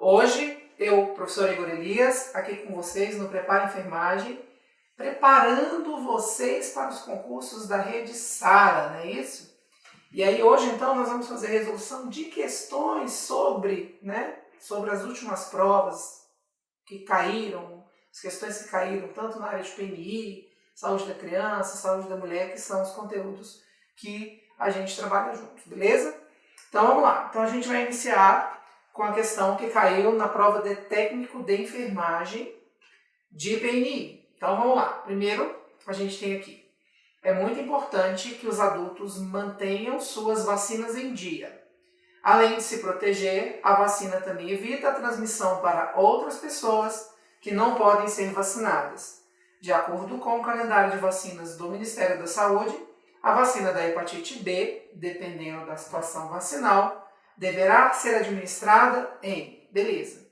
Hoje, eu, professor Igor Elias, aqui com vocês no Prepara Enfermagem, preparando vocês para os concursos da Rede Sara, não é isso? E aí hoje, então, nós vamos fazer resolução de questões sobre as últimas provas que caíram, as questões que caíram tanto na área de PNI, saúde da criança, saúde da mulher, que são os conteúdos que a gente trabalha junto, beleza? Então vamos lá. Então a gente vai iniciar com a questão que caiu na prova de técnico de enfermagem de PNI. Então vamos lá. Primeiro a gente tem aqui. É muito importante que os adultos mantenham suas vacinas em dia. Além de se proteger, a vacina também evita a transmissão para outras pessoas que não podem ser vacinadas. De acordo com o calendário de vacinas do Ministério da Saúde, a vacina da hepatite B, dependendo da situação vacinal, deverá ser administrada em... Beleza.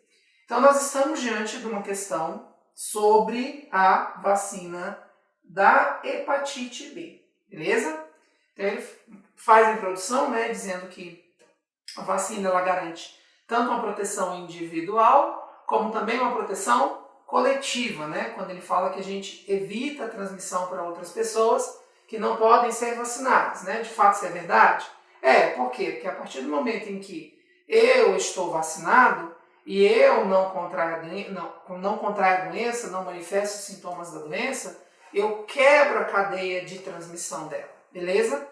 Então nós estamos diante de uma questão sobre a vacina da hepatite B, beleza? Então ele faz a introdução, dizendo que a vacina ela garante tanto uma proteção individual, como também uma proteção coletiva, quando ele fala que a gente evita a transmissão para outras pessoas que não podem ser vacinadas, De fato isso é verdade? Por quê? Porque a partir do momento em que eu estou vacinado e eu não contraio a doença, não manifesto os sintomas da doença, eu quebro a cadeia de transmissão dela, beleza?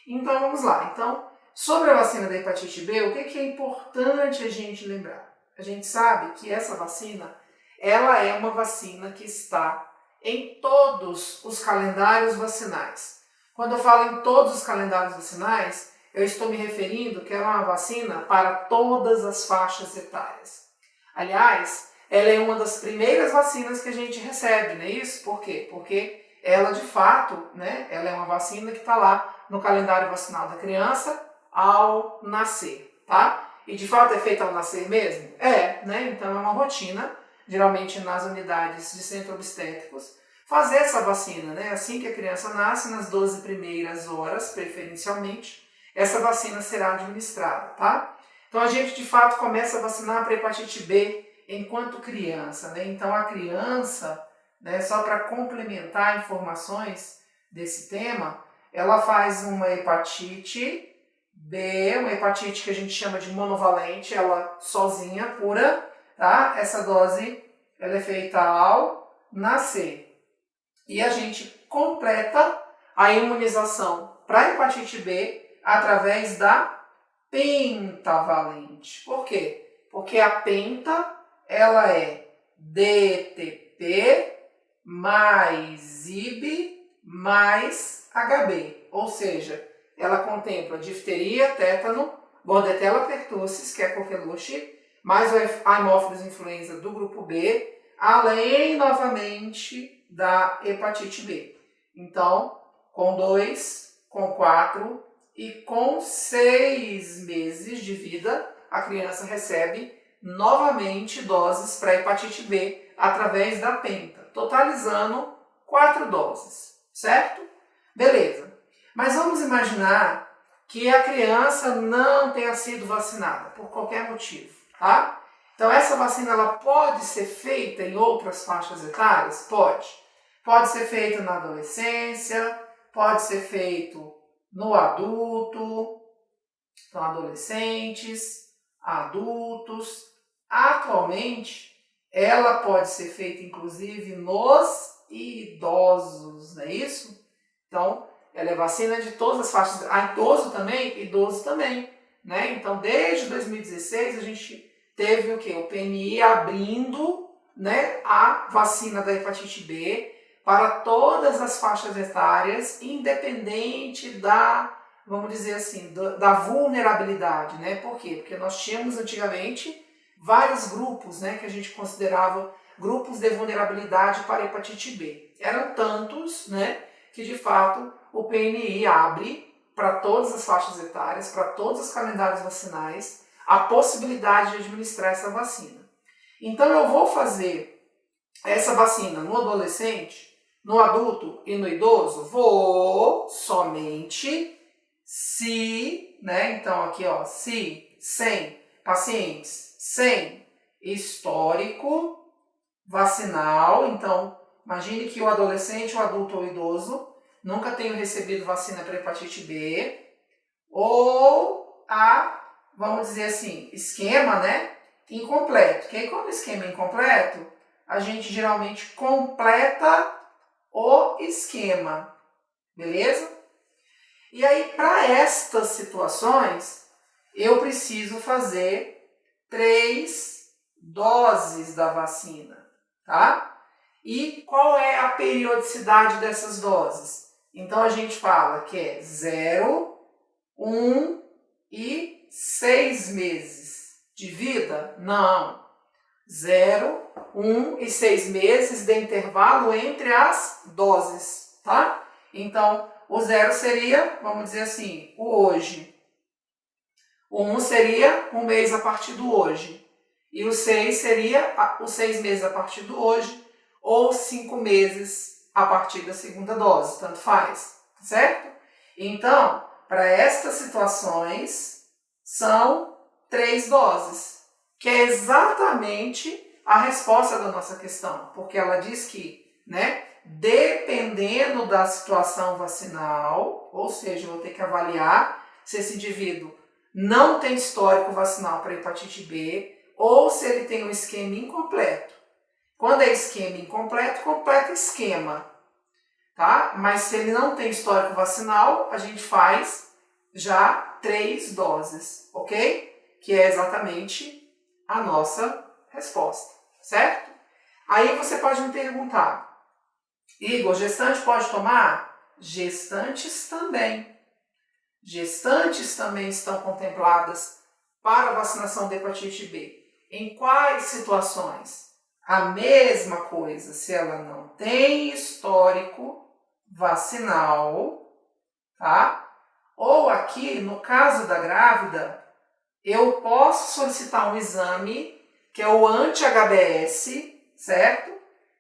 Então vamos lá. Então, sobre a vacina da hepatite B, o que é importante a gente lembrar? A gente sabe que essa vacina, ela é uma vacina que está em todos os calendários vacinais. Quando eu falo em todos os calendários vacinais, eu estou me referindo que ela é uma vacina para todas as faixas etárias. Aliás, ela é uma das primeiras vacinas que a gente recebe, não é isso? Por quê? Porque ela, de fato, ela é uma vacina que está lá no calendário vacinal da criança ao nascer, tá? E, de fato, é feita ao nascer mesmo? Então, é uma rotina, geralmente nas unidades de centro obstétricos, fazer essa vacina, Assim que a criança nasce, nas 12 primeiras horas, preferencialmente, essa vacina será administrada, tá? Então, a gente, de fato, começa a vacinar para hepatite B enquanto criança, Então, a criança, só para complementar informações desse tema, ela faz uma hepatite B, uma hepatite que a gente chama de monovalente, ela sozinha, pura, tá? Essa dose, ela é feita ao nascer. E a gente completa a imunização para hepatite B através da pentavalente. Por quê? Porque a penta, ela é DTP mais IB mais HB, ou seja, ela contempla difteria, tétano, bordetella pertussis, que é coqueluche, mais o Haemophilus influenza do grupo B, além, novamente, da hepatite B. Então, com 2, com 4 e com 6 meses de vida, a criança recebe novamente doses para hepatite B através da penta, totalizando 4 doses, certo? Beleza. Mas vamos imaginar que a criança não tenha sido vacinada por qualquer motivo, tá? Então essa vacina ela pode ser feita em outras faixas etárias? Pode. Pode ser feita na adolescência, pode ser feito no adulto, então adolescentes, adultos. Atualmente, ela pode ser feita inclusive nos idosos, não é isso? Então, ela é vacina de todas as faixas. Idoso também? Idoso também, Então, desde 2016, a gente teve o quê? O PNI abrindo, a vacina da hepatite B para todas as faixas etárias, independente da, vamos dizer assim, da vulnerabilidade, Por quê? Porque nós tínhamos antigamente vários grupos, que a gente considerava grupos de vulnerabilidade para a hepatite B. Eram tantos, que de fato o PNI abre para todas as faixas etárias, para todos os calendários vacinais, a possibilidade de administrar essa vacina. Então eu vou fazer essa vacina no adolescente, no adulto e no idoso? Vou somente se, então aqui se 100 pacientes sem histórico vacinal. Então, imagine que o adolescente, o adulto ou o idoso nunca tenha recebido vacina para hepatite B, ou vamos dizer assim, esquema, né, incompleto. Que aí, quando o esquema é incompleto, a gente geralmente completa o esquema, beleza? E aí, para estas situações, eu preciso fazer 3 doses da vacina, tá? E qual é a periodicidade dessas doses? Então, a gente fala que é 0, 1 e 6 meses de vida? Não. 0, 1 e 6 meses de intervalo entre as doses, tá? Então, o 0 seria, vamos dizer assim, o hoje. O 1 seria 1 mês a partir do hoje. E o 6 seria os 6 meses a partir do hoje, ou 5 meses a partir da segunda dose, tanto faz, certo? Então, para estas situações, são 3 doses, que é exatamente a resposta da nossa questão, porque ela diz que, né, dependendo da situação vacinal, ou seja, eu vou ter que avaliar se esse indivíduo não tem histórico vacinal para hepatite B, ou se ele tem um esquema incompleto. Quando é esquema incompleto, completa esquema, tá? Mas se ele não tem histórico vacinal, a gente faz já 3 doses, ok? Que é exatamente a nossa resposta, certo? Aí você pode me perguntar, Igor, gestante pode tomar? Gestantes também. Gestantes também estão contempladas para a vacinação de hepatite B. Em quais situações? A mesma coisa, se ela não tem histórico vacinal, tá? Ou aqui, no caso da grávida, eu posso solicitar um exame, que é o anti-HBS, certo?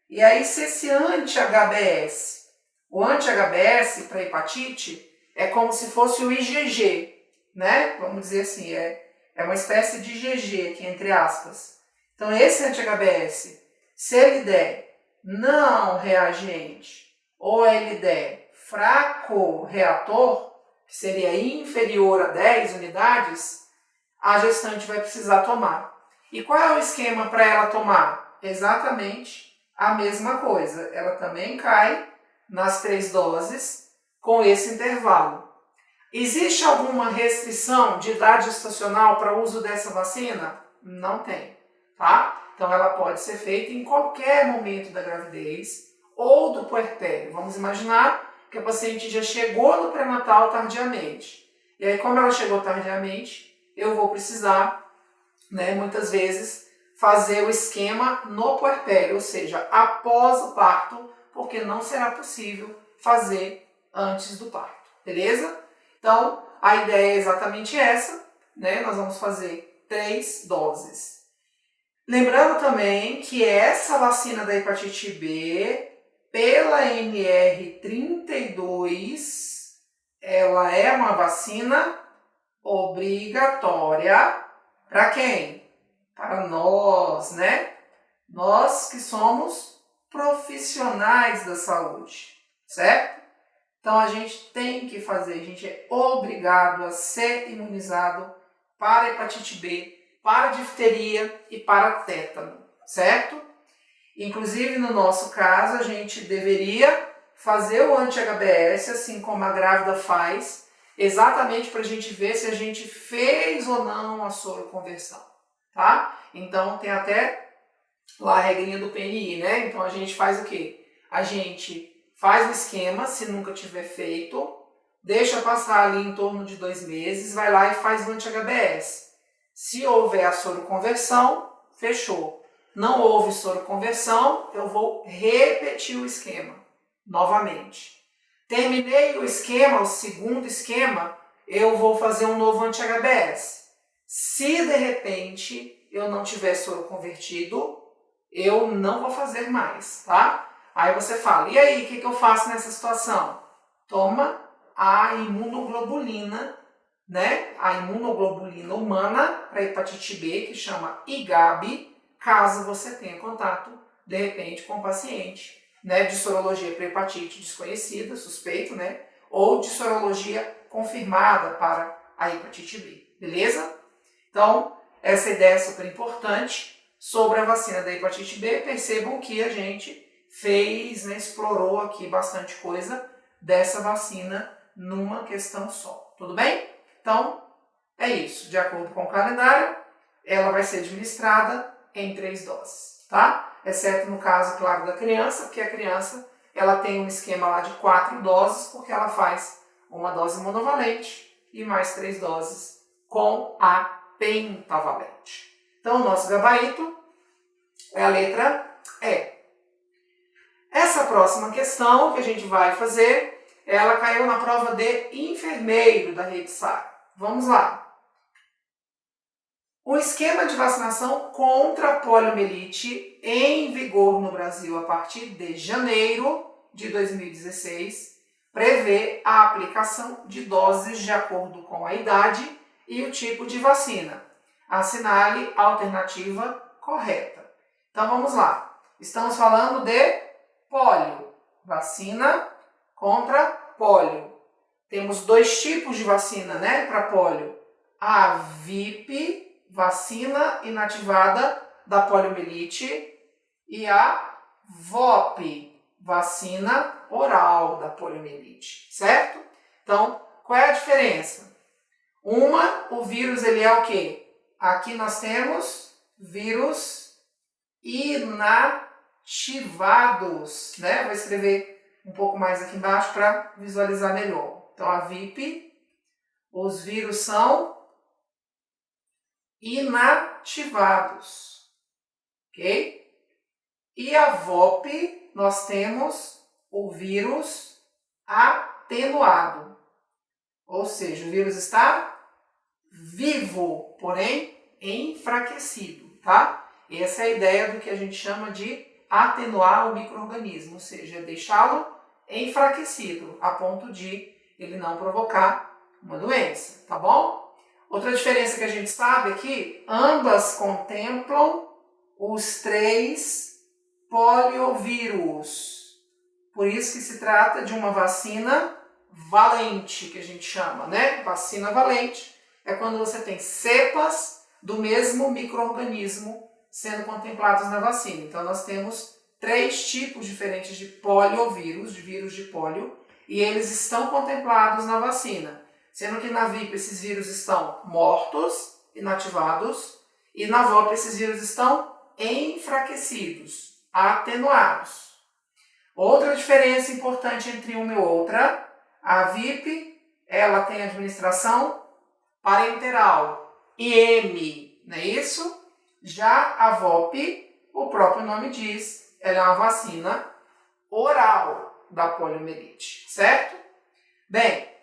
E aí, se esse anti-HBS, o anti-HBS para hepatite, é como se fosse o IgG, né? Vamos dizer assim, é uma espécie de IgG aqui, entre aspas. Então, esse anti-HBS, se ele der não reagente, ou ele der fraco reator, que seria inferior a 10 unidades, a gestante vai precisar tomar. E qual é o esquema para ela tomar? Exatamente a mesma coisa. Ela também cai nas 3 doses com esse intervalo. Existe alguma restrição de idade gestacional para o uso dessa vacina? Não tem, tá? Então ela pode ser feita em qualquer momento da gravidez ou do puerpério. Vamos imaginar que a paciente já chegou no pré-natal tardiamente. E aí, como ela chegou tardiamente, eu vou precisar, né, muitas vezes, fazer o esquema no puerpério, ou seja, após o parto, porque não será possível fazer antes do parto, beleza? Então, a ideia é exatamente essa, né? Nós vamos fazer 3 doses. Lembrando também que essa vacina da hepatite B, pela NR32, ela é uma vacina obrigatória para quem? Para nós, né? Nós que somos profissionais da saúde, certo? Então a gente tem que fazer, a gente é obrigado a ser imunizado para hepatite B, para difteria e para tétano, certo? Inclusive no nosso caso a gente deveria fazer o anti-HBS, assim como a grávida faz, exatamente para a gente ver se a gente fez ou não a soroconversão, tá? Então tem até lá a regrinha do PNI, né? Então a gente faz o quê? A gente faz o esquema, se nunca tiver feito, deixa passar ali em torno de 2 meses, vai lá e faz o anti-HBS. Se houver a soroconversão, fechou. Não houve soroconversão, eu vou repetir o esquema novamente. Terminei o esquema, o segundo esquema, eu vou fazer um novo anti-HBS. Se de repente eu não tiver soro convertido, eu não vou fazer mais, tá? Aí você fala, e aí, o que eu faço nessa situação? Toma a imunoglobulina, né? A imunoglobulina humana para hepatite B, que chama IGAB, caso você tenha contato, de repente, com um paciente, né, de sorologia para hepatite desconhecida, suspeito, né, ou de sorologia confirmada para a hepatite B, beleza? Então, essa ideia é super importante sobre a vacina da hepatite B. Percebam que a gente fez, né, explorou aqui bastante coisa dessa vacina numa questão só, tudo bem? Então, é isso, de acordo com o calendário, ela vai ser administrada em 3 doses, tá? Exceto no caso, claro, da criança, porque a criança ela tem um esquema lá de 4 doses, porque ela faz uma dose monovalente e mais 3 doses com a pentavalente. Então, o nosso gabarito é a letra E. Essa próxima questão que a gente vai fazer, ela caiu na prova de enfermeiro da Rede SARA. Vamos lá. O esquema de vacinação contra a poliomielite em vigor no Brasil a partir de janeiro de 2016 prevê a aplicação de doses de acordo com a idade e o tipo de vacina. Assinale a alternativa correta. Então vamos lá. Estamos falando de pólio, vacina contra pólio. Temos 2 tipos de vacina, né, para pólio. A VIP, vacina inativada da poliomielite, e a VOP, vacina oral da poliomielite, certo? Então, qual é a diferença? O vírus ele é o quê? Aqui nós temos vírus inativados, né? Vou escrever um pouco mais aqui embaixo para visualizar melhor. Então, a VIP, os vírus são inativados, ok? E a VOP, nós temos o vírus atenuado, ou seja, o vírus está vivo, porém enfraquecido, tá? Essa é a ideia do que a gente chama de atenuar o micro-organismo, ou seja, deixá-lo enfraquecido, a ponto de ele não provocar uma doença, tá bom? Outra diferença que a gente sabe é que ambas contemplam os 3 poliovírus. Por isso que se trata de uma vacina valente, que a gente chama, né? Vacina valente é quando você tem cepas do mesmo micro-organismo sendo contemplados na vacina. Então, nós temos 3 tipos diferentes de poliovírus, de vírus de pólio, e eles estão contemplados na vacina. Sendo que na VIP esses vírus estão mortos, inativados, e na VOP esses vírus estão enfraquecidos, atenuados. Outra diferença importante entre uma e outra, a VIP, ela tem administração parenteral, IM, não é isso? Já a VOP, o próprio nome diz, ela é uma vacina oral da poliomielite, certo? Bem,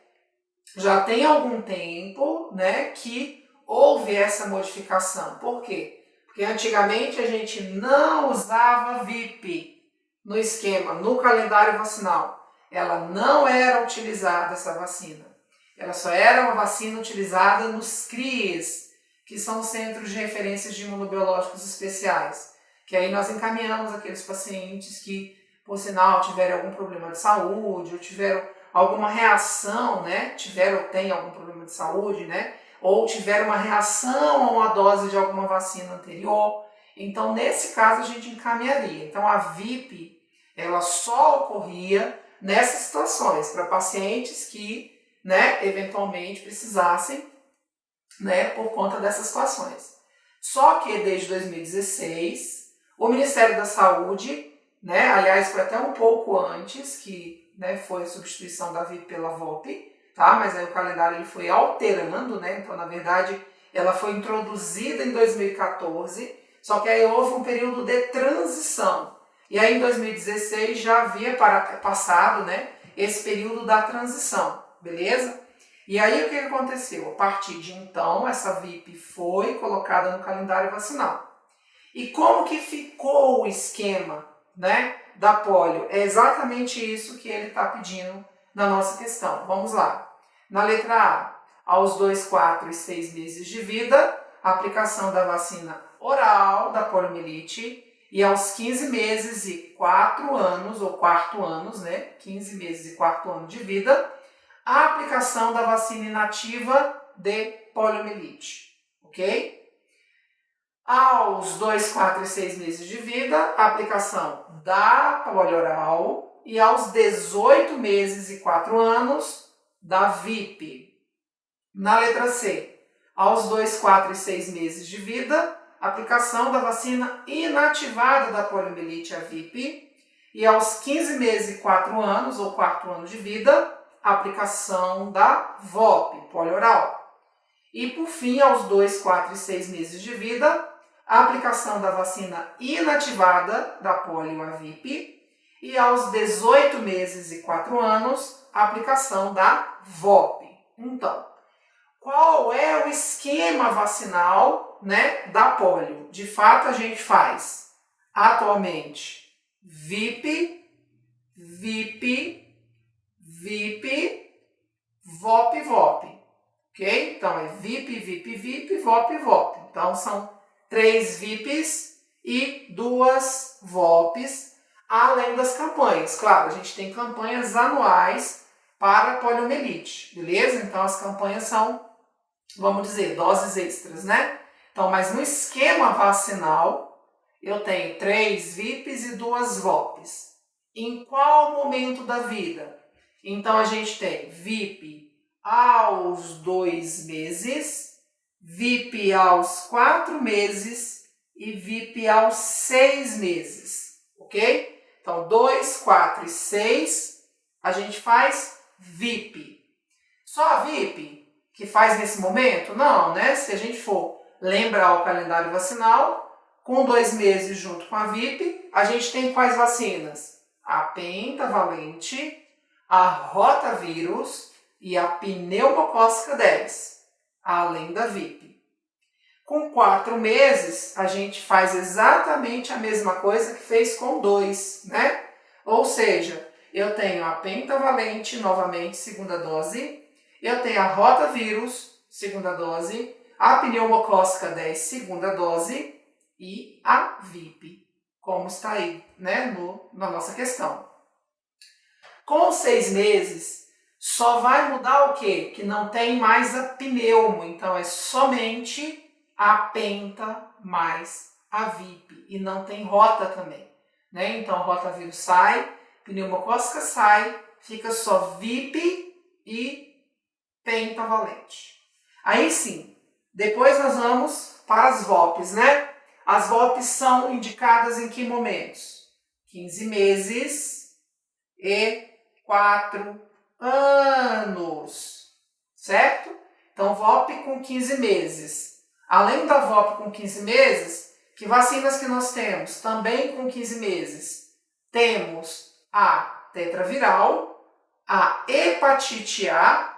já tem algum tempo, né, que houve essa modificação. Por quê? Porque antigamente a gente não usava VIP no esquema, no calendário vacinal. Ela não era utilizada, essa vacina. Ela só era uma vacina utilizada nos CRIES, que são os Centros de Referências de Imunobiológicos Especiais. Que aí nós encaminhamos aqueles pacientes que, por sinal, tiveram algum problema de saúde, ou tiveram alguma reação, né? Tiveram ou têm algum problema de saúde, né? Ou tiveram uma reação a uma dose de alguma vacina anterior. Então, nesse caso, a gente encaminharia. Então, a VIP, ela só ocorria nessas situações, para pacientes que, né, eventualmente precisassem, né, por conta dessas situações. Só que, desde 2016, o Ministério da Saúde, né, aliás, foi até um pouco antes que, né, foi a substituição da VIP pela VOP, tá? Mas aí o calendário ele foi alterando, né? Então, na verdade, ela foi introduzida em 2014, só que aí houve um período de transição. E aí em 2016 já havia passado, né, esse período da transição, beleza? E aí o que aconteceu? A partir de então, essa VIP foi colocada no calendário vacinal. E como que ficou o esquema, né, da polio? É exatamente isso que ele está pedindo na nossa questão. Vamos lá. Na letra A, aos 2, 4 e 6 meses de vida, a aplicação da vacina oral da poliomielite e aos 15 meses e 4 anos, ou quarto anos, né? 15 meses e quarto ano de vida, a aplicação da vacina inativa de poliomielite, ok? Aos 2, 4 e 6 meses de vida, a aplicação da polio oral e aos 18 meses e 4 anos, da VIP. Na letra C, aos 2, 4 e 6 meses de vida, aplicação da vacina inativada da poliomielite, a VIP, e aos 15 meses e 4 anos, ou quarto ano de vida, a aplicação da VOP, polio oral. E por fim, aos 2, 4 e 6 meses de vida, a aplicação da vacina inativada da polio, a VIP, e aos 18 meses e 4 anos, a aplicação da VOP. Então, qual é o esquema vacinal, né, da polio? De fato, a gente faz atualmente VIP, VIP, VIP, VOP, VOP. Ok? Então é VIP, VIP, VIP, VOP, VOP. Então são 3 VIPs e 2 VOPs, além das campanhas. Claro, a gente tem campanhas anuais para poliomielite, beleza? Então as campanhas são, vamos dizer, doses extras, né? Então, mas no esquema vacinal, eu tenho 3 VIPs e 2 VOPs. Em qual momento da vida? Então, a gente tem VIP aos 2 meses, VIP aos 4 meses e VIP aos 6 meses, ok? Então, 2, 4 e 6, a gente faz VIP. Só a VIP que faz nesse momento? Não, né? Se a gente for lembrar o calendário vacinal, com 2 meses junto com a VIP, a gente tem quais vacinas? A pentavalente, a rotavírus e a pneumocócica 10, além da VIP. Com 4 meses, a gente faz exatamente a mesma coisa que fez com 2, né? Ou seja, eu tenho a pentavalente, novamente, segunda dose, eu tenho a rotavírus, segunda dose, a pneumocócica 10, segunda dose, e a VIP, como está aí, né, na nossa questão. Com 6 meses, só vai mudar o quê? Que não tem mais a pneumo, então é somente a penta mais a VIP, e não tem rota também, né? Então, rotavírus sai, pneumocócica sai, fica só VIP e pentavalente. Aí sim, depois nós vamos para as VOPs, né? As VOPs são indicadas em que momentos? 15 meses e 4 anos, certo? Então, VOP com 15 meses. Além da VOP com 15 meses, que vacinas que nós temos? Também com 15 meses. Temos a tetraviral, a hepatite A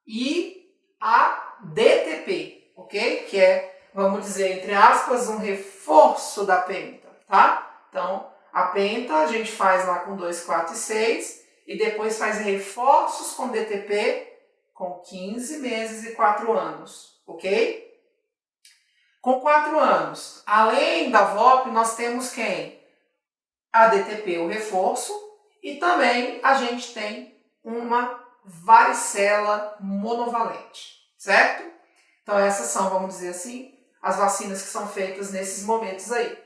e a DTP, ok? Que é, vamos dizer, entre aspas, um reforço da penta, tá? Então, a penta a gente faz lá com 2, 4 e 6 e depois faz reforços com DTP com 15 meses e 4 anos, ok? Com 4 anos, além da VOP, nós temos quem? A DTP, o reforço, e também a gente tem uma varicela monovalente, certo? Então essas são, vamos dizer assim, as vacinas que são feitas nesses momentos aí.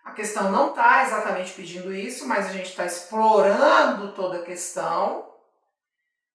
A questão não está exatamente pedindo isso, mas a gente está explorando toda a questão.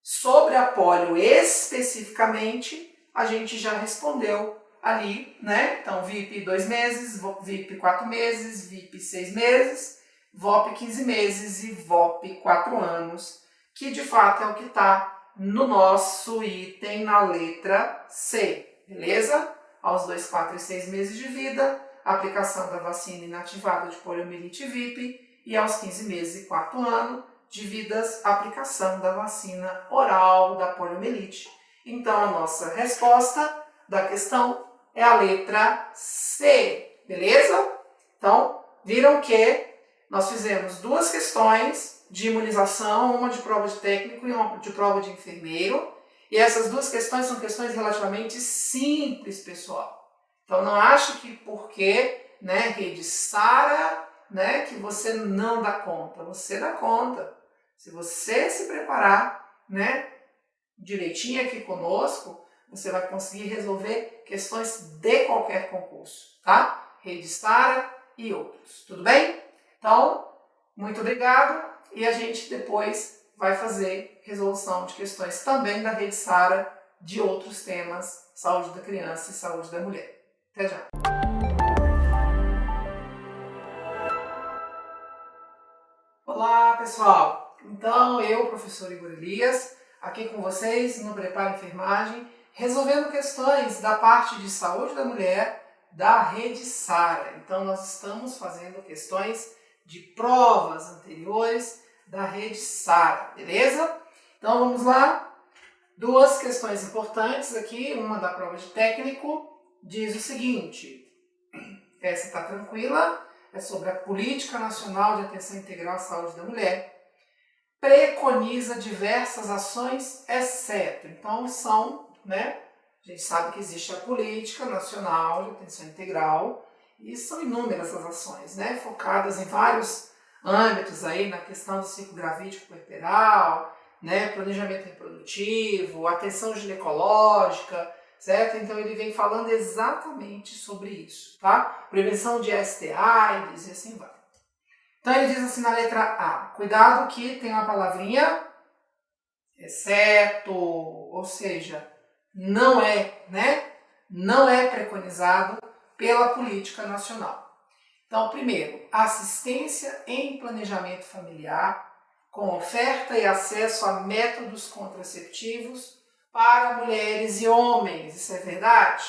Sobre a polio especificamente, a gente já respondeu ali, né? Então, VIP 2 meses, VIP 4 meses, VIP 6 meses, VOP 15 meses e VOP 4 anos, que de fato é o que está no nosso item na letra C, beleza? Aos 2, 4 e 6 meses de vida, aplicação da vacina inativada de poliomielite VIP e aos 15 meses e 4 ano de vidas, aplicação da vacina oral da poliomielite. Então, a nossa resposta da questão é a letra C, beleza? Então, viram que nós fizemos 2 questões de imunização, uma de prova de técnico e uma de prova de enfermeiro. E essas 2 questões são questões relativamente simples, pessoal. Então não ache que porque, né, Rede Sara, né, que você não dá conta. Você dá conta. Se você se preparar, né, direitinho aqui conosco, você vai conseguir resolver questões de qualquer concurso, tá? Rede Sara e outros, tudo bem? Então, muito obrigado e a gente depois vai fazer resolução de questões também da Rede Sara, de outros temas, saúde da criança e saúde da mulher. Até já! Olá, pessoal! Então, eu, professor Igor Elias, aqui com vocês no Prepara Enfermagem, resolvendo questões da parte de saúde da mulher da Rede Sara. Então, nós estamos fazendo questões de provas anteriores da Rede Sara, beleza? Então, vamos lá. Duas questões importantes aqui, uma da prova de técnico, diz o seguinte, essa está tranquila, é sobre a Política Nacional de Atenção Integral à Saúde da Mulher, preconiza diversas ações, exceto, então são, né, a gente sabe que existe a Política Nacional de Atenção Integral, e são inúmeras as ações, né, focadas em vários âmbitos aí, na questão do ciclo gravídico puerperal, né, planejamento reprodutivo, atenção ginecológica, certo? Então ele vem falando exatamente sobre isso, tá? Prevenção de ST, AIDS e assim vai. Então ele diz assim na letra A, cuidado que tem uma palavrinha, exceto, ou seja, não é, né? Não é preconizado pela política nacional. Então, primeiro, assistência em planejamento familiar, com oferta e acesso a métodos contraceptivos para mulheres e homens. Isso é verdade?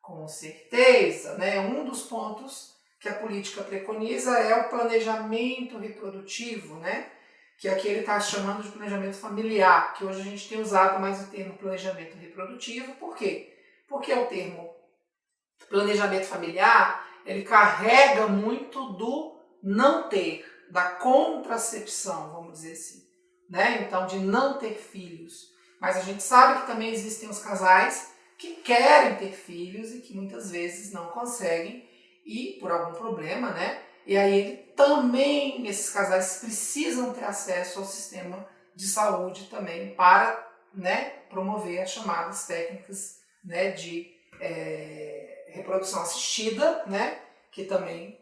Com certeza, né? Um dos pontos que a política preconiza é o planejamento reprodutivo, né? Que aqui ele está chamando de planejamento familiar, que hoje a gente tem usado mais o termo planejamento reprodutivo. Por quê? Porque o termo planejamento familiar, ele carrega muito do não ter, da contracepção, vamos dizer assim, né? Então, de não ter filhos. Mas a gente sabe que também existem os casais que querem ter filhos e que muitas vezes não conseguem e por algum problema, né? E aí ele também, esses casais precisam ter acesso ao sistema de saúde também para, né, promover as chamadas técnicas, né, de reprodução assistida, né, que também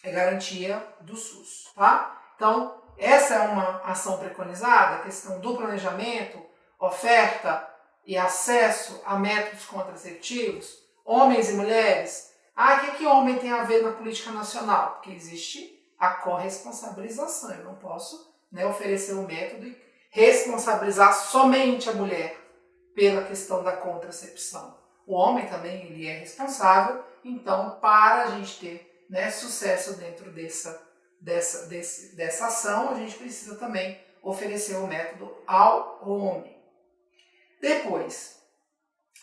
é garantia do SUS, tá? Então, essa é uma ação preconizada, a questão do planejamento, oferta e acesso a métodos contraceptivos, homens e mulheres. O que homem tem a ver na política nacional? Porque existe a corresponsabilização. Eu não posso, né, oferecer um método e responsabilizar somente a mulher pela questão da contracepção. O homem também ele é responsável, então para a gente ter, né, sucesso dentro dessa ação, a gente precisa também oferecer o método ao homem. Depois,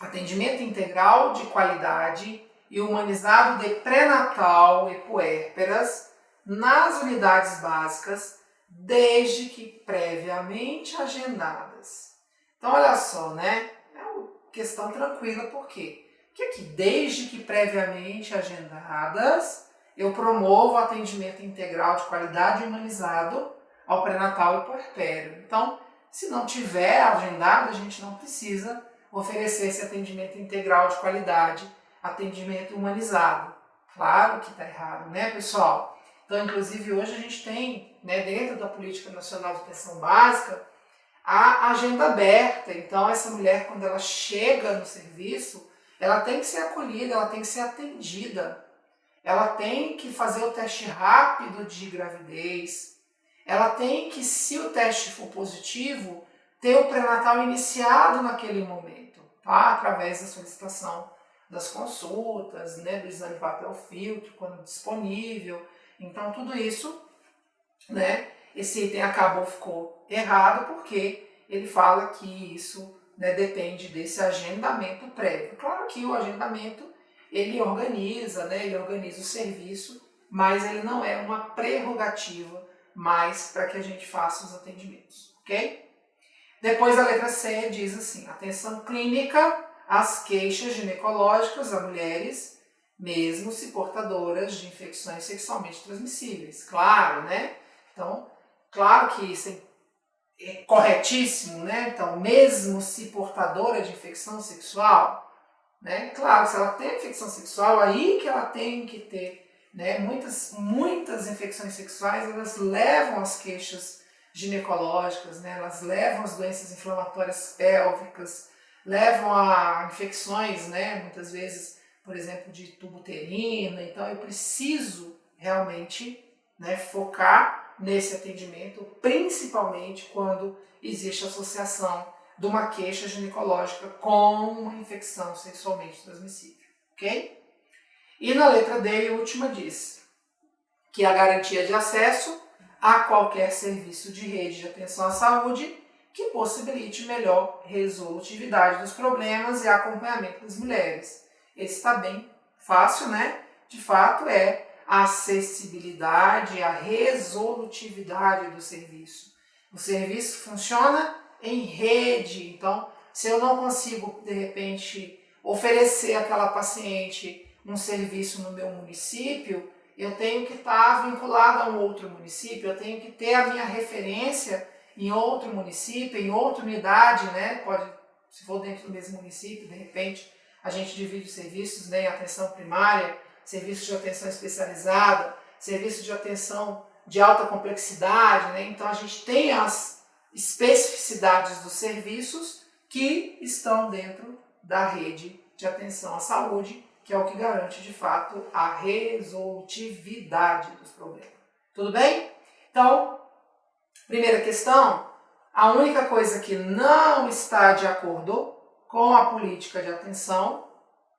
atendimento integral de qualidade e humanizado de pré-natal e puérperas nas unidades básicas, desde que previamente agendadas. Então, olha só, né? É uma questão tranquila, por quê? Porque aqui, desde que previamente agendadas, eu promovo o atendimento integral de qualidade e humanizado ao pré-natal e puerpério. Então, se não tiver agendado, a gente não precisa oferecer esse atendimento integral de qualidade, atendimento humanizado. Claro que está errado, né, pessoal? Então, inclusive, hoje a gente tem, né, dentro da Política Nacional de Atenção Básica, a agenda aberta. Então, essa mulher, quando ela chega no serviço, ela tem que ser acolhida, ela tem que ser atendida. Ela tem que fazer o teste rápido de gravidez. Ela tem que, se o teste for positivo, ter o pré-natal iniciado naquele momento, tá? Através da solicitação das consultas, né, do exame papel filtro, quando disponível. Então, tudo isso, né, esse item ficou errado porque ele fala que isso, né, depende desse agendamento prévio. Claro que o agendamento, ele organiza, né, ele organiza o serviço, mas ele não é uma prerrogativa mais para que a gente faça os atendimentos, ok? Depois a letra C diz assim, atenção clínica às queixas ginecológicas a mulheres mesmo se portadoras de infecções sexualmente transmissíveis. Claro, né? Então, claro que isso é corretíssimo, né? Então, mesmo se portadora de infecção sexual, né? Claro, se ela tem infecção sexual, aí que ela tem que ter, né? Muitas infecções sexuais, elas levam às queixas ginecológicas, né? Elas levam às doenças inflamatórias pélvicas, levam a infecções, né? Muitas vezes, por exemplo, de tubo uterino. Então, eu preciso realmente, né, focar nesse atendimento, principalmente quando existe associação de uma queixa ginecológica com uma infecção sexualmente transmissível, ok? E na letra D, a última, diz que a garantia de acesso a qualquer serviço de rede de atenção à saúde que possibilite melhor resolutividade dos problemas e acompanhamento das mulheres. Esse está bem fácil, né? De fato, é a acessibilidade, a resolutividade do serviço. O serviço funciona em rede, então, se eu não consigo, de repente, oferecer àquela paciente um serviço no meu município, eu tenho que estar vinculado a um outro município, eu tenho que ter a minha referência em outro município, em outra unidade, né? Pode, se for dentro do mesmo município, de repente, a gente divide os serviços, né, em atenção primária, serviço de atenção especializada, serviço de atenção de alta complexidade, né? Então a gente tem as especificidades dos serviços que estão dentro da rede de atenção à saúde, que é o que garante de fato a resolutividade dos problemas. Tudo bem? Então, primeira questão, a única coisa que não está de acordo com a política de atenção,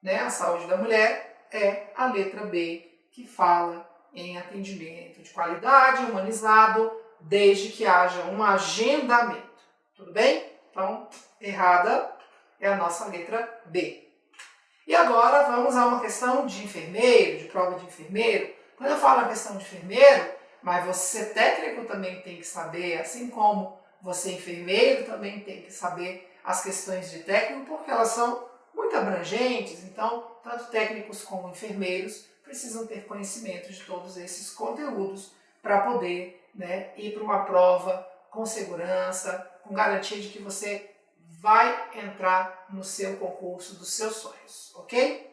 né, à saúde da mulher, é a letra B, que fala em atendimento de qualidade, humanizado, desde que haja um agendamento. Tudo bem? Então, errada é a nossa letra B. E agora vamos a uma questão de enfermeiro, de prova de enfermeiro. Quando eu falo a questão de enfermeiro, mas você técnico também tem que saber, assim como você enfermeiro também tem que saber as questões de técnico, porque elas são muito abrangentes, então tanto técnicos como enfermeiros precisam ter conhecimento de todos esses conteúdos para poder, né, ir para uma prova com segurança, com garantia de que você vai entrar no seu concurso dos seus sonhos, ok?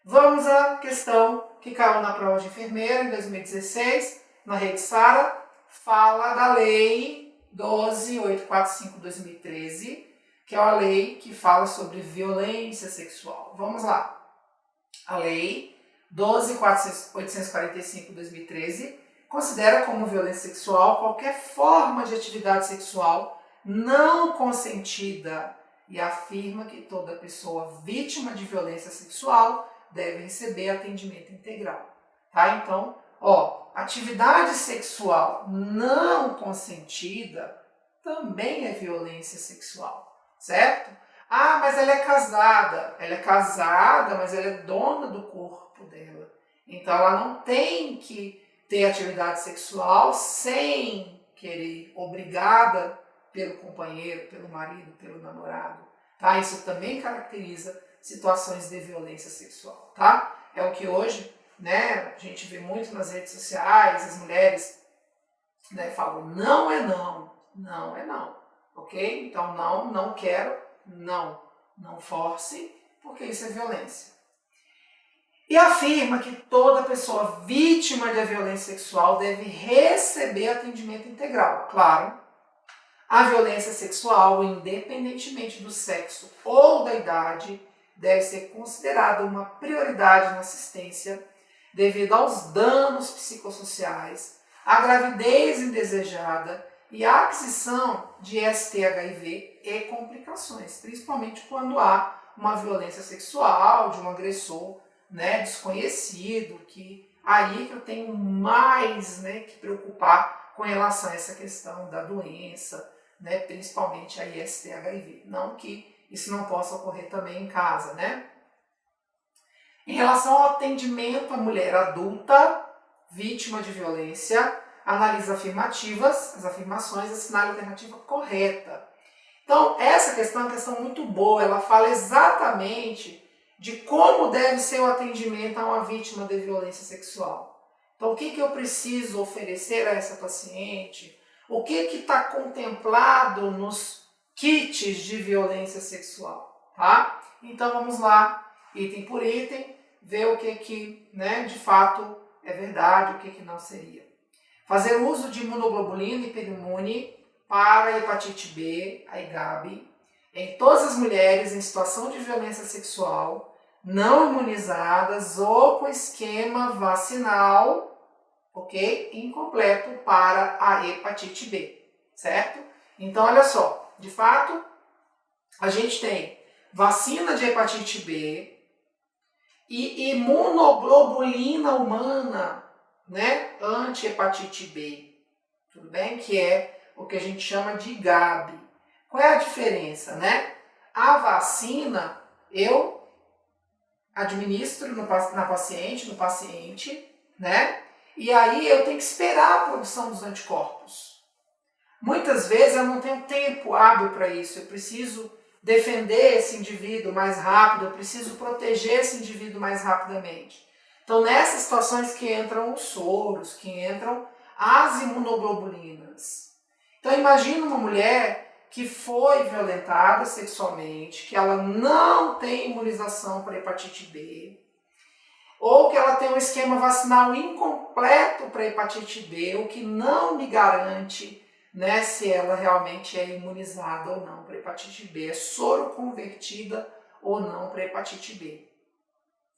Vamos à questão que caiu na prova de enfermeira em 2016, na Rede Sara, fala da Lei 12.845/2013, que é a lei que fala sobre violência sexual. Vamos lá. A Lei 12.845/2013 considera como violência sexual qualquer forma de atividade sexual não consentida e afirma que toda pessoa vítima de violência sexual deve receber atendimento integral. Tá? Então, atividade sexual não consentida também é violência sexual. Certo? Ah, mas ela é casada. Ela é casada, mas ela é dona do corpo dela. Então ela não tem que ter atividade sexual sem querer, obrigada pelo companheiro, pelo marido, pelo namorado. Tá? Isso também caracteriza situações de violência sexual. Tá? É o que hoje, né, a gente vê muito nas redes sociais, as mulheres, né, falam não é não, não é não. Ok? Então, não quero, não force, porque isso é violência. E afirma que toda pessoa vítima de violência sexual deve receber atendimento integral. Claro, a violência sexual, independentemente do sexo ou da idade, deve ser considerada uma prioridade na assistência devido aos danos psicossociais, à gravidez indesejada e a aquisição de ST/HIV e complicações, principalmente quando há uma violência sexual de um agressor, né, desconhecido, que aí que eu tenho mais, né, que preocupar com relação a essa questão da doença, né, principalmente a ST/HIV. Não que isso não possa ocorrer também em casa, né? Em relação ao atendimento à mulher adulta, vítima de violência, analisa afirmativas, as afirmações, assinale a alternativa correta. Então, essa questão é uma questão muito boa, ela fala exatamente de como deve ser o atendimento a uma vítima de violência sexual. Então, o que eu preciso oferecer a essa paciente? O que está contemplado nos kits de violência sexual, tá? Então, vamos lá, item por item, ver o que né, de fato é verdade, o que não seria. Fazer uso de imunoglobulina hiperimune para a hepatite B, a IGAB, em todas as mulheres em situação de violência sexual, não imunizadas ou com esquema vacinal, ok? Incompleto para a hepatite B, certo? Então, olha só, de fato, a gente tem vacina de hepatite B e imunoglobulina humana, né? Anti-hepatite B, tudo bem? Que é o que a gente chama de IGAB. Qual é a diferença, né? A vacina, eu administro na paciente, no paciente, né? E aí eu tenho que esperar a produção dos anticorpos. Muitas vezes eu não tenho tempo hábil para isso, eu preciso defender esse indivíduo mais rápido, eu preciso proteger esse indivíduo mais rapidamente. Então, nessas situações que entram os soros, que entram as imunoglobulinas. Então, imagina uma mulher que foi violentada sexualmente, que ela não tem imunização para hepatite B, ou que ela tem um esquema vacinal incompleto para hepatite B, o que não me garante, né, se ela realmente é imunizada ou não para hepatite B, é soro convertida ou não para hepatite B.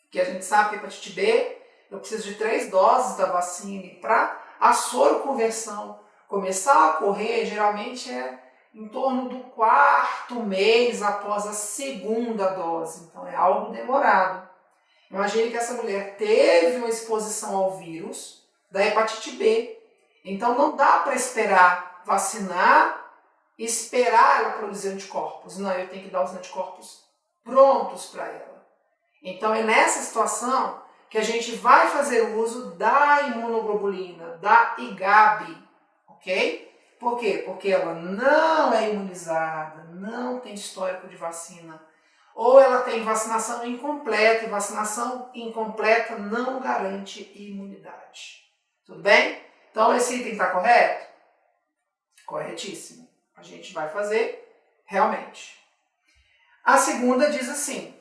Porque a gente sabe que a hepatite B, eu preciso de 3 doses da vacina e para a soroconversão começar a ocorrer, geralmente é em torno do 4º mês após a 2ª dose, então é algo demorado. Imagine que essa mulher teve uma exposição ao vírus da hepatite B. Então não dá para esperar vacinar e esperar ela produzir anticorpos. Não, eu tenho que dar os anticorpos prontos para ela. Então é nessa situação que a gente vai fazer uso da imunoglobulina, da IGAB, ok? Por quê? Porque ela não é imunizada, não tem histórico de vacina, ou ela tem vacinação incompleta, e vacinação incompleta não garante imunidade. Tudo bem? Então, esse item está correto? Corretíssimo. A gente vai fazer realmente. A segunda diz assim: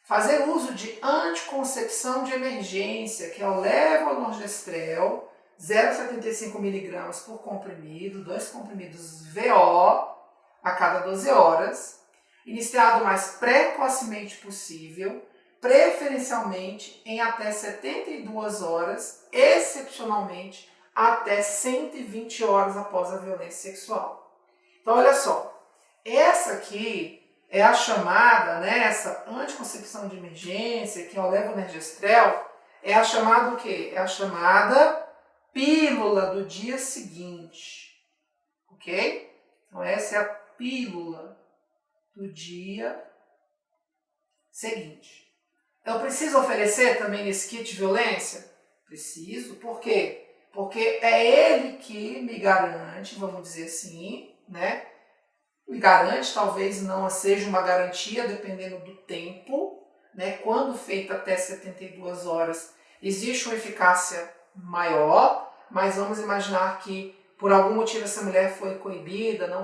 fazer uso de anticoncepção de emergência, que é o levonorgestrel, 0,75 mg por comprimido, 2 comprimidos VO a cada 12 horas, iniciado o mais precocemente possível, preferencialmente em até 72 horas, excepcionalmente até 120 horas após a violência sexual. Então, olha só, essa aqui é a chamada, né, essa anticoncepção de emergência, que é o levonorgestrel, é a chamada o quê? É a chamada pílula do dia seguinte, ok? Então, essa é a pílula do dia seguinte. Eu preciso oferecer também nesse kit de violência? Preciso. Por quê? Porque é ele que me garante, vamos dizer assim, né? Me garante, talvez não seja uma garantia, dependendo do tempo, né? Quando feito até 72 horas, existe uma eficácia maior, mas vamos imaginar que por algum motivo essa mulher foi coibida, não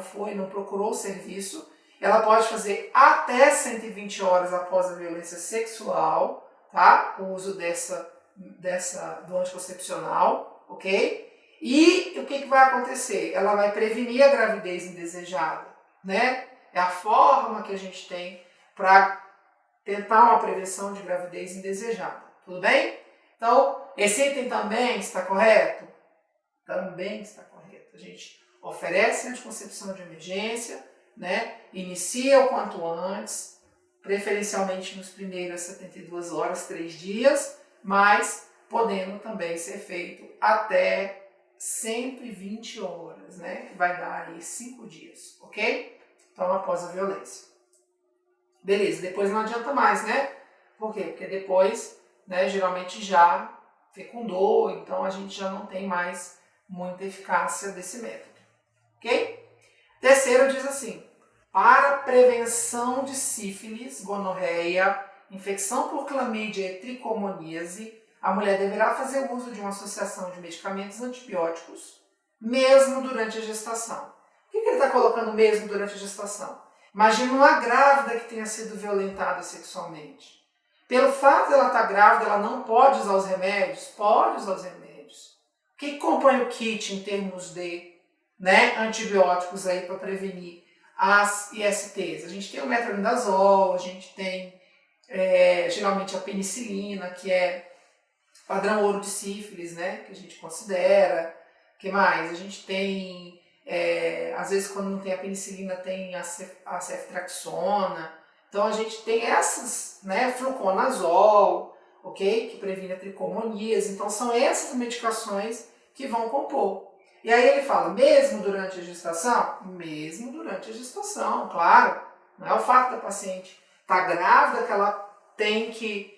procurou o serviço, ela pode fazer até 120 horas após a violência sexual, tá? O uso do anticoncepcional, ok? E o que vai acontecer? Ela vai prevenir a gravidez indesejada, né? É a forma que a gente tem para tentar uma prevenção de gravidez indesejada, tudo bem? Então, esse item também está correto? Também está correto. A gente oferece anticoncepção de emergência, né? Inicia o quanto antes, preferencialmente nos primeiros 72 horas, 3 dias, mas podendo também ser feito até 120 horas, né? Que vai dar aí 5 dias, ok? Então, após a violência. Beleza, depois não adianta mais, né? Por quê? Porque depois, né, geralmente já fecundou, então a gente já não tem mais muita eficácia desse método, ok? Terceiro diz assim: para prevenção de sífilis, gonorreia infecção por clamídia e tricomoníase, a mulher deverá fazer uso de uma associação de medicamentos antibióticos, mesmo durante a gestação. Por que ele está colocando mesmo durante a gestação? Imagina uma grávida que tenha sido violentada sexualmente. Pelo fato de ela estar grávida, ela não pode usar os remédios? Pode usar os remédios. O que compõe o kit em termos de antibióticos aí para prevenir as ISTs? A gente tem o metronidazol, a gente tem geralmente a penicilina, que é padrão ouro de sífilis, né, que a gente considera. O que mais? A gente tem, às vezes quando não tem a penicilina, tem a ceftriaxona. Então a gente tem essas, fluconazol, ok? Que previne a tricomoníase. Então são essas medicações que vão compor. E aí ele fala, mesmo durante a gestação? Mesmo durante a gestação, claro. Não é o fato da paciente estar grávida que ela tem que,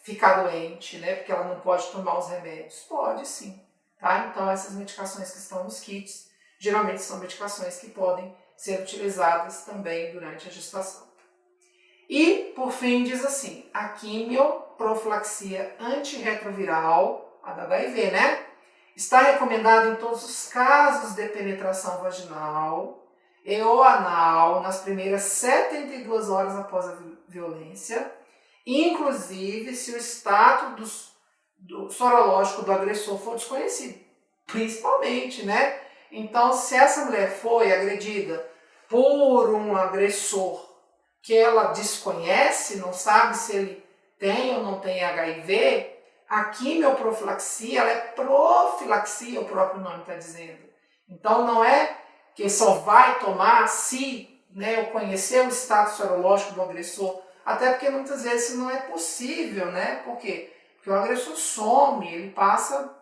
ficar doente, porque ela não pode tomar os remédios. Pode sim, tá? Então essas medicações que estão nos kits, geralmente são medicações que podem ser utilizadas também durante a gestação. E, por fim, diz assim, a quimioprofilaxia antirretroviral, a da HIV, está recomendada em todos os casos de penetração vaginal e ou anal nas primeiras 72 horas após a violência, inclusive se o status do sorológico do agressor for desconhecido, principalmente, Então, se essa mulher foi agredida por um agressor que ela desconhece, não sabe se ele tem ou não tem HIV, a quimioprofilaxia, ela é profilaxia, o próprio nome está dizendo. Então não é que só vai tomar se eu conhecer o status sorológico do agressor, até porque muitas vezes isso não é possível, Por quê? Porque o agressor some, ele passa,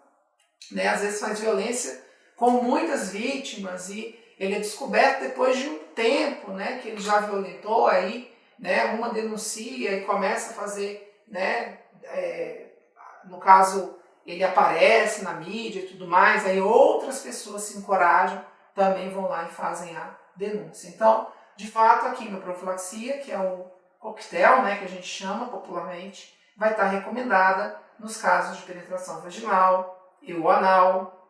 às vezes faz violência com muitas vítimas e ele é descoberto depois de um tempo, que ele já violentou, aí, uma denuncia e começa a fazer, no caso, ele aparece na mídia e tudo mais, aí outras pessoas se encorajam, também vão lá e fazem a denúncia. Então, de fato, a quimioprofilaxia, que é o coquetel, que a gente chama popularmente, vai estar recomendada nos casos de penetração vaginal e ou anal,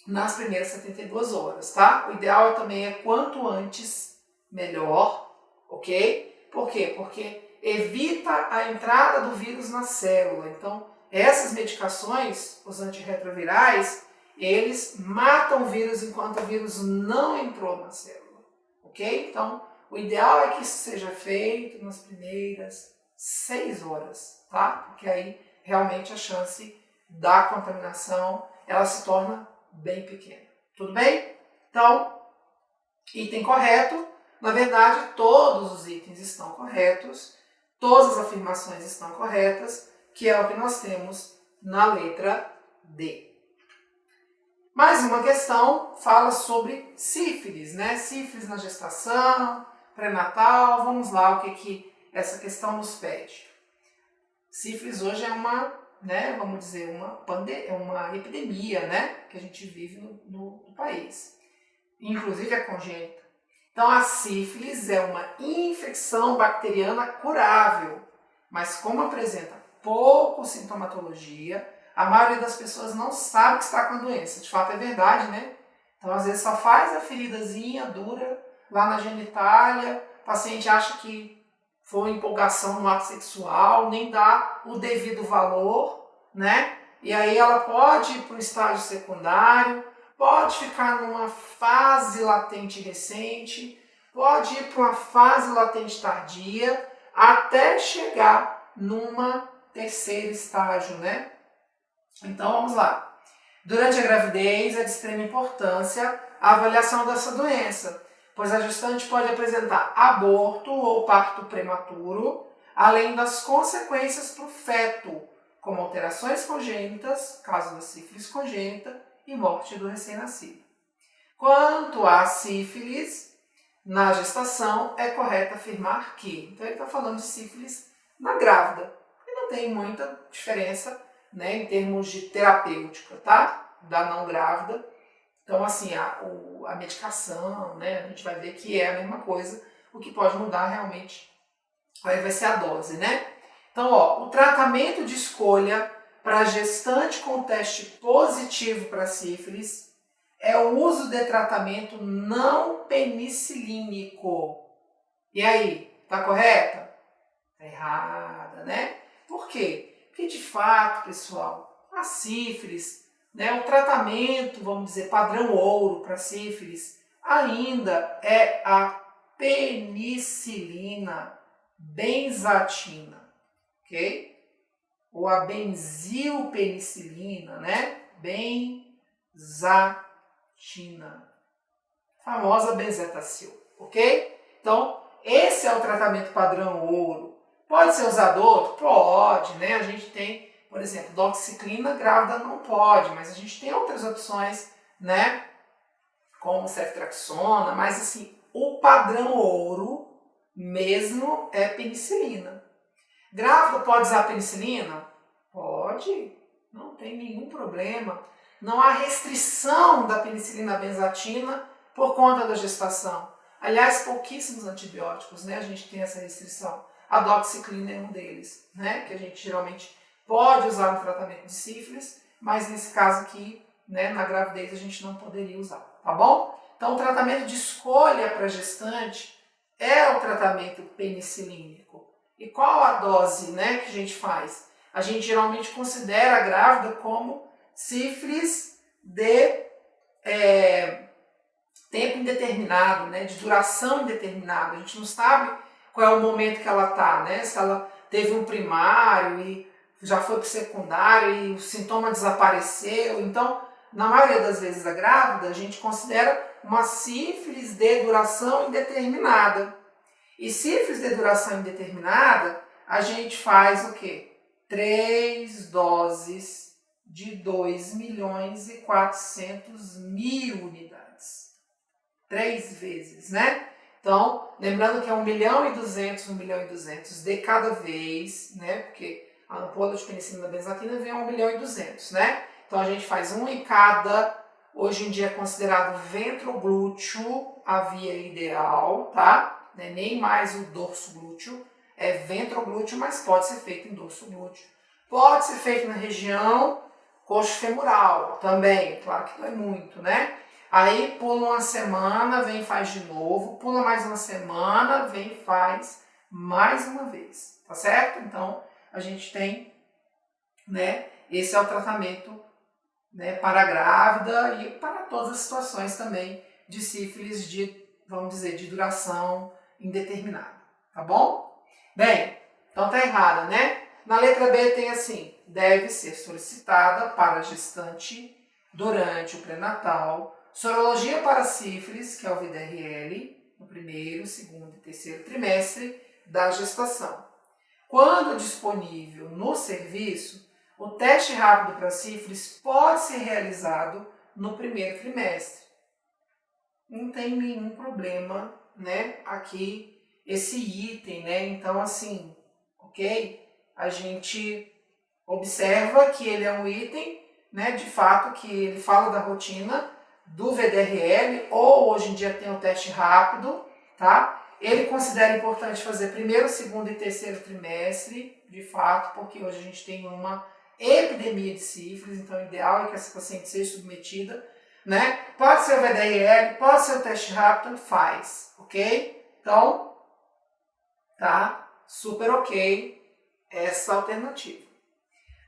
nas primeiras 72 horas, tá? O ideal também é quanto antes, melhor, ok? Por quê? Porque evita a entrada do vírus na célula. Então, essas medicações, os antirretrovirais, eles matam o vírus enquanto o vírus não entrou na célula, ok? Então, o ideal é que isso seja feito nas primeiras 6 horas, tá? Porque aí, realmente, a chance da contaminação, ela se torna bem pequena. Tudo bem? Então, item correto. Na verdade, todos os itens estão corretos, todas as afirmações estão corretas, que é o que nós temos na letra D. Mais uma questão fala sobre sífilis, Sífilis na gestação, pré-natal. Vamos lá, o que essa questão nos pede. Sífilis hoje é uma, vamos dizer, uma epidemia, que a gente vive no país. Inclusive é congênita. Então, a sífilis é uma infecção bacteriana curável, mas como apresenta pouco sintomatologia, a maioria das pessoas não sabe que está com a doença. De fato, é verdade, Então, às vezes, só faz a feridazinha dura lá na genitália, o paciente acha que foi uma empolgação no ato sexual, nem dá o devido valor, E aí ela pode ir para um estágio secundário, pode ficar numa fase latente recente, pode ir para uma fase latente tardia, até chegar numa terceiro estágio, Então vamos lá. Durante a gravidez é de extrema importância a avaliação dessa doença, pois a gestante pode apresentar aborto ou parto prematuro, além das consequências para o feto, como alterações congênitas, caso da sífilis congênita, e morte do recém-nascido. Quanto à sífilis, na gestação, é correto afirmar que, então ele está falando de sífilis na grávida, e não tem muita diferença, em termos de terapêutica, tá? Da não grávida. Então, assim, a medicação, a gente vai ver que é a mesma coisa, o que pode mudar realmente Aí vai ser a dose, né? Então, ó, o tratamento de escolha para gestante com teste positivo para sífilis é o uso de tratamento não penicilínico. E aí, tá correta? Tá errada, né? Por quê? Porque de fato, pessoal, a sífilis, né, o tratamento, vamos dizer, padrão ouro para sífilis, ainda é a penicilina benzatina, ok? Ou a benzilpenicilina, né? Benzatina, famosa benzetacil, ok? Então, esse é o tratamento padrão ouro. Pode ser usado outro? Pode, né? A gente tem, por exemplo, doxiciclina grávida não pode, mas a gente tem outras opções, né? Como ceftriaxona, mas assim, o padrão ouro mesmo é penicilina. Grávida pode usar penicilina? Pode, não tem nenhum problema. Não há restrição da penicilina benzatina por conta da gestação. Aliás, pouquíssimos antibióticos, né? A gente tem essa restrição. A doxiciclina é um deles, né? Que a gente geralmente pode usar no tratamento de sífilis, mas nesse caso aqui, né, na gravidez a gente não poderia usar, tá bom? Então, o tratamento de escolha para gestante é o tratamento penicilínico. E qual a dose, né, que a gente faz? A gente geralmente considera a grávida como sífilis de tempo indeterminado, né, de duração indeterminada. A gente não sabe qual é o momento que ela está, né? Se ela teve um primário e já foi para o secundário e o sintoma desapareceu. Então, na maioria das vezes da grávida, a gente considera uma sífilis de duração indeterminada. E sífilis de duração indeterminada, a gente faz o quê? 3 doses de 2.400.000 unidades. 3 vezes, né? Então, lembrando que é 1.200.000, 1.200.000 de cada vez, né? Porque a ampola de penicilina benzatina vem a 1.200.000, né? Então, a gente faz um em cada, hoje em dia é considerado ventroglúteo, a via ideal, tá? Nem mais o dorso glúteo, é ventroglúteo, mas pode ser feito em dorso glúteo. Pode ser feito na região coxofemoral também, claro que dói muito, né? Aí pula uma semana, vem e faz de novo, pula mais uma semana, vem e faz mais uma vez, tá certo? Então, a gente tem, né, esse é o tratamento, né, para a grávida e para todas as situações também de sífilis de, vamos dizer, de duração indeterminada, tá bom? Bem, então tá errada, né? Na letra B tem assim, deve ser solicitada para a gestante durante o pré-natal, sorologia para sífilis, que é o VDRL, no primeiro, segundo e terceiro trimestre da gestação. Quando disponível no serviço, o teste rápido para sífilis pode ser realizado no primeiro trimestre. Não tem nenhum problema, né, aqui esse item, né? Então, assim, ok? A gente observa que ele é um item, né, de fato, que ele fala da rotina do VDRL, ou hoje em dia tem o teste rápido, tá? Ele considera importante fazer primeiro, segundo e terceiro trimestre, de fato, porque hoje a gente tem uma epidemia de sífilis, então o ideal é que essa paciente seja submetida, né? Pode ser o VDRL, pode ser o teste rápido, faz, ok? Então, tá super ok essa alternativa.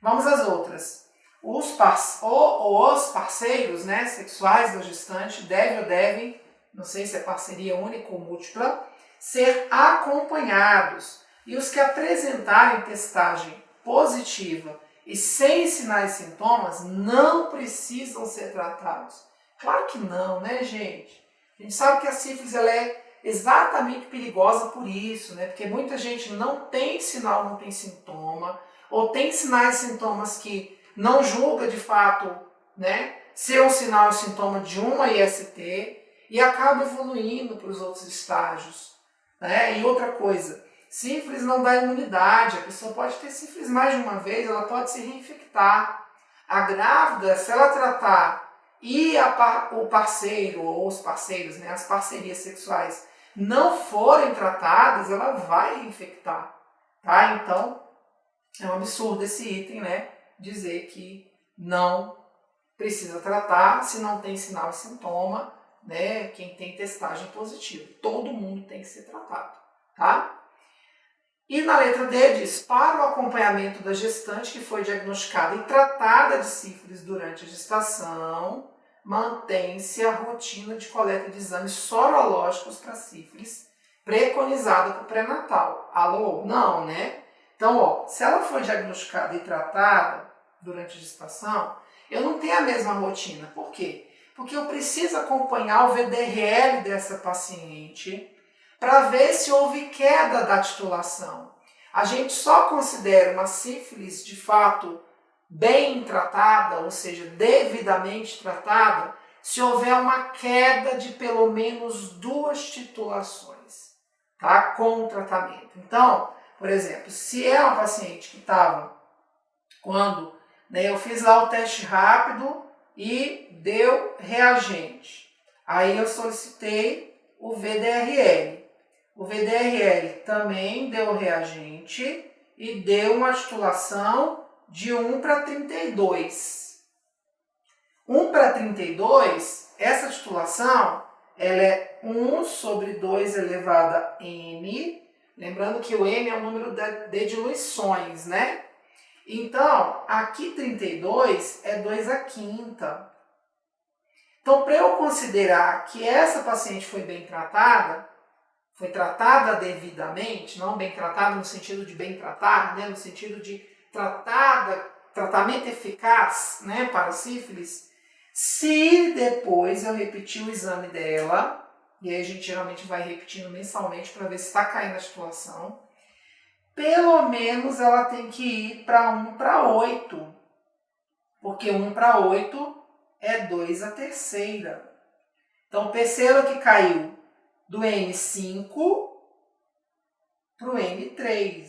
Vamos às outras. Os parceiros, né, sexuais da gestante devem, não sei se é parceria única ou múltipla, ser acompanhados. E os que apresentarem testagem positiva e sem sinais e sintomas não precisam ser tratados. Claro que não, né, gente? A gente sabe que a sífilis ela é exatamente perigosa por isso, né? Porque muita gente não tem sinal, não tem sintoma, ou tem sinais e sintomas que não julga de fato, né, ser um sinal e sintoma de uma IST e acaba evoluindo para os outros estágios, né? E outra coisa, sífilis não dá imunidade, a pessoa pode ter sífilis mais de uma vez, ela pode se reinfectar. A grávida, se ela tratar e o parceiro ou os parceiros, né, as parcerias sexuais, não forem tratadas, ela vai infectar, tá? Então, é um absurdo esse item, né? Dizer que não precisa tratar se não tem sinal e sintoma, né? Quem tem testagem positiva. Todo mundo tem que ser tratado, tá? E na letra D diz, para o acompanhamento da gestante que foi diagnosticada e tratada de sífilis durante a gestação, mantém-se a rotina de coleta de exames sorológicos para sífilis preconizada para o pré-natal. Alô? Não, né? Então, ó, se ela foi diagnosticada e tratada durante a gestação, eu não tenho a mesma rotina. Por quê? Porque eu preciso acompanhar o VDRL dessa paciente para ver se houve queda da titulação. A gente só considera uma sífilis de fato bem tratada, ou seja, devidamente tratada, se houver uma queda de pelo menos 2 titulações, tá? Com o tratamento. Então, por exemplo, se é uma paciente que estava, quando eu fiz lá o teste rápido e deu reagente, aí eu solicitei o VDRL. O VDRL também deu reagente e deu uma titulação de 1 para 32. 1 para 32, essa titulação ela é 1 sobre 2 elevado a n. Lembrando que o n é o número de diluições, né? Então, aqui 32 é 2 à quinta. Então, para eu considerar que essa paciente foi bem tratada, foi tratada devidamente, não bem tratada no sentido de bem tratar, né, no sentido de tratamento eficaz, né, para sífilis, se depois eu repetir o exame dela, e aí a gente geralmente vai repetindo mensalmente para ver se está caindo a titulação, pelo menos ela tem que ir para 1 para 8, porque 1 para 8 é 2 à terceira. Então perceba que caiu do M5 para o M3,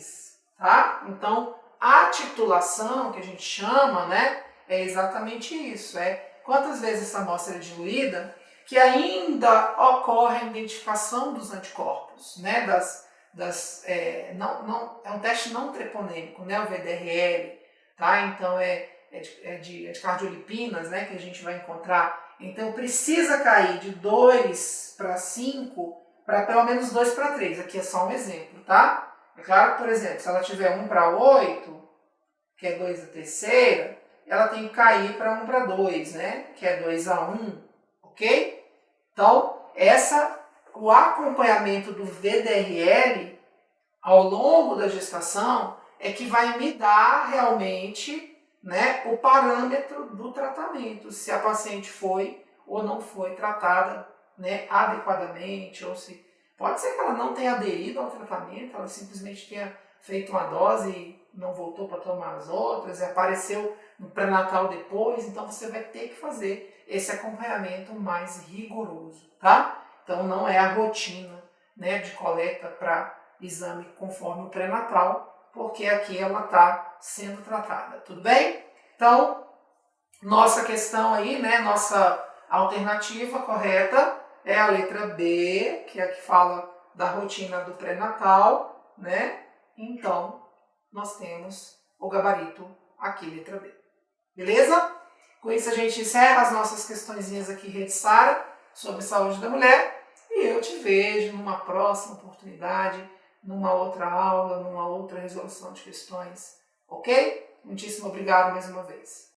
tá? Então, a titulação, que a gente chama, né, é exatamente isso, quantas vezes essa amostra é diluída, que ainda ocorre a identificação dos anticorpos, né, é um teste não treponêmico, né, o VDRL, tá? Então, é de cardiolipinas, né, que a gente vai encontrar. Então, precisa cair de 2 para 5 para pelo menos 2 para 3. Aqui é só um exemplo, tá? É claro que, por exemplo, se ela tiver 1 para 8, que é 2 à terceira, ela tem que cair para 1 para 2, né? Que é 2 a 1, ok? Então, o acompanhamento do VDRL ao longo da gestação é que vai me dar realmente, né, o parâmetro do tratamento, se a paciente foi ou não foi tratada, né, adequadamente, ou se pode ser que ela não tenha aderido ao tratamento, ela simplesmente tenha feito uma dose e não voltou para tomar as outras, e apareceu no pré-natal depois, então você vai ter que fazer esse acompanhamento mais rigoroso, tá? Então não é a rotina, né, de coleta para exame conforme o pré-natal, porque aqui ela está sendo tratada, tudo bem? Então, nossa questão aí, né, nossa alternativa correta é a letra B, que é a que fala da rotina do pré-natal, né? Então, nós temos o gabarito aqui, letra B. Beleza? Com isso a gente encerra as nossas questõezinhas aqui, Rede Sara, sobre saúde da mulher, e eu te vejo numa próxima oportunidade, numa outra aula, numa outra resolução de questões, ok? Muitíssimo obrigado mais uma vez.